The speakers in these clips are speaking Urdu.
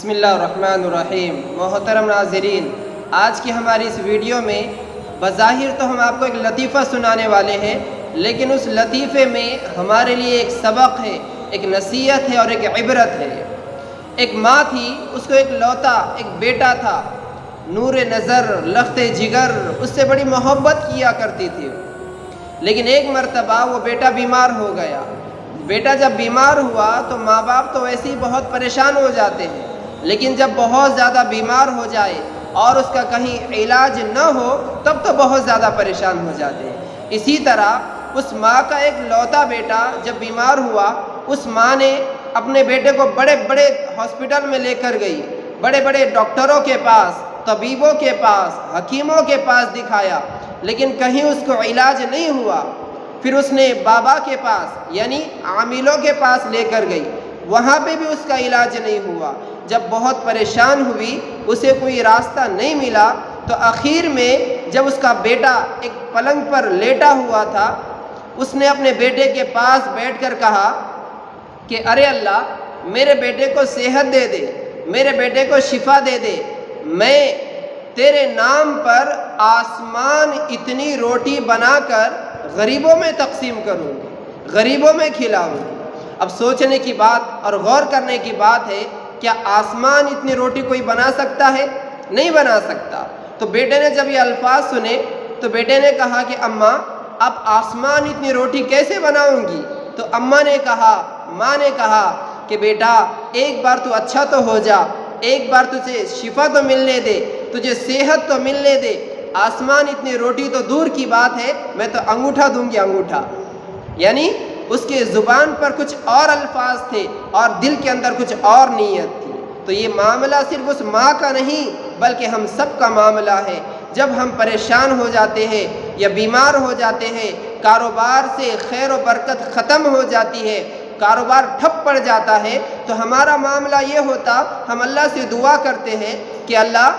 بسم اللہ الرحمن الرحیم۔ محترم ناظرین، آج کی ہماری اس ویڈیو میں بظاہر تو ہم آپ کو ایک لطیفہ سنانے والے ہیں، لیکن اس لطیفے میں ہمارے لیے ایک سبق ہے، ایک نصیحت ہے اور ایک عبرت ہے۔ ایک ماں تھی، اس کو ایک لوتا ایک بیٹا تھا، نور نظر، لخت جگر، اس سے بڑی محبت کیا کرتی تھی۔ لیکن ایک مرتبہ وہ بیٹا بیمار ہو گیا۔ بیٹا جب بیمار ہوا تو ماں باپ تو ویسے ہی بہت پریشان ہو جاتے ہیں، لیکن جب بہت زیادہ بیمار ہو جائے اور اس کا کہیں علاج نہ ہو تب تو بہت زیادہ پریشان ہو جاتے ہیں۔ اسی طرح اس ماں کا ایک لوتا بیٹا جب بیمار ہوا، اس ماں نے اپنے بیٹے کو بڑے بڑے ہاسپٹل میں لے کر گئی، بڑے بڑے ڈاکٹروں کے پاس، طبیبوں کے پاس، حکیموں کے پاس دکھایا، لیکن کہیں اس کو علاج نہیں ہوا۔ پھر اس نے بابا کے پاس یعنی عاملوں کے پاس لے کر گئی، وہاں پہ بھی اس کا علاج نہیں ہوا۔ جب بہت پریشان ہوئی، اسے کوئی راستہ نہیں ملا، تو آخر میں جب اس کا بیٹا ایک پلنگ پر لیٹا ہوا تھا، اس نے اپنے بیٹے کے پاس بیٹھ کر کہا کہ ارے اللہ، میرے بیٹے کو صحت دے دے، میرے بیٹے کو شفا دے دے، میں تیرے نام پر آسمان اتنی روٹی بنا کر غریبوں میں تقسیم کروں گی، غریبوں میں کھلاؤں گی۔ اب سوچنے کی بات اور غور کرنے کی بات ہے، کیا آسمان اتنی روٹی کوئی بنا سکتا ہے؟ نہیں بنا سکتا۔ تو بیٹے نے جب یہ الفاظ سنے تو بیٹے نے کہا کہ اماں، اب آسمان اتنی روٹی کیسے بناؤں گی؟ تو اماں نے کہا، ماں نے کہا کہ بیٹا، ایک بار تو اچھا تو ہو جا، ایک بار تجھے شفا تو ملنے دے، تجھے صحت تو ملنے دے۔ آسمان اتنی روٹی تو دور کی بات ہے، میں تو انگوٹھا دوں گی، انگوٹھا۔ یعنی اس کے زبان پر کچھ اور الفاظ تھے اور دل کے اندر کچھ اور نیت تھی۔ تو یہ معاملہ صرف اس ماں کا نہیں بلکہ ہم سب کا معاملہ ہے۔ جب ہم پریشان ہو جاتے ہیں یا بیمار ہو جاتے ہیں، کاروبار سے خیر و برکت ختم ہو جاتی ہے، کاروبار ٹھپ پڑ جاتا ہے، تو ہمارا معاملہ یہ ہوتا، ہم اللہ سے دعا کرتے ہیں کہ اللہ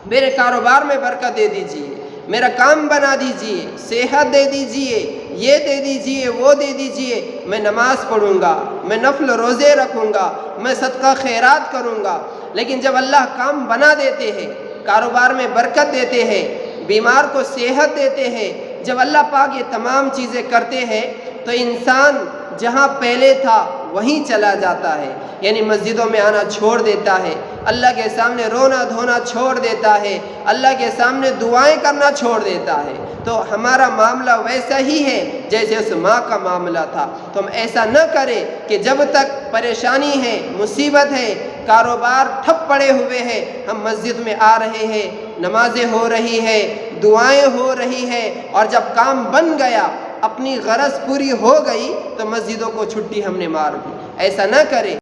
میرے کاروبار میں برکت دے دیجیے، میرا کام بنا دیجیے، صحت دے دیجیے، یہ دے دیجیے، وہ دے دیجیے، میں نماز پڑھوں گا، میں نفل روزے رکھوں گا، میں صدقہ خیرات کروں گا۔ لیکن جب اللہ کام بنا دیتے ہیں، کاروبار میں برکت دیتے ہیں، بیمار کو صحت دیتے ہیں، جب اللہ پاک یہ تمام چیزیں کرتے ہیں تو انسان جہاں پہلے تھا وہیں چلا جاتا ہے، یعنی مسجدوں میں آنا چھوڑ دیتا ہے، اللہ کے سامنے رونا دھونا چھوڑ دیتا ہے، اللہ کے سامنے دعائیں کرنا چھوڑ دیتا ہے۔ تو ہمارا معاملہ ویسا ہی ہے جیسے اس ماں کا معاملہ تھا۔ تو ہم ایسا نہ کریں کہ جب تک پریشانی ہے، مصیبت ہے، کاروبار ٹھپ پڑے ہوئے ہیں، ہم مسجد میں آ رہے ہیں، نمازیں ہو رہی ہے، دعائیں ہو رہی ہے، اور جب کام بن گیا، اپنی غرض پوری ہو گئی تو مسجدوں کو چھٹی ہم نے مار دی۔ ایسا نہ کریں۔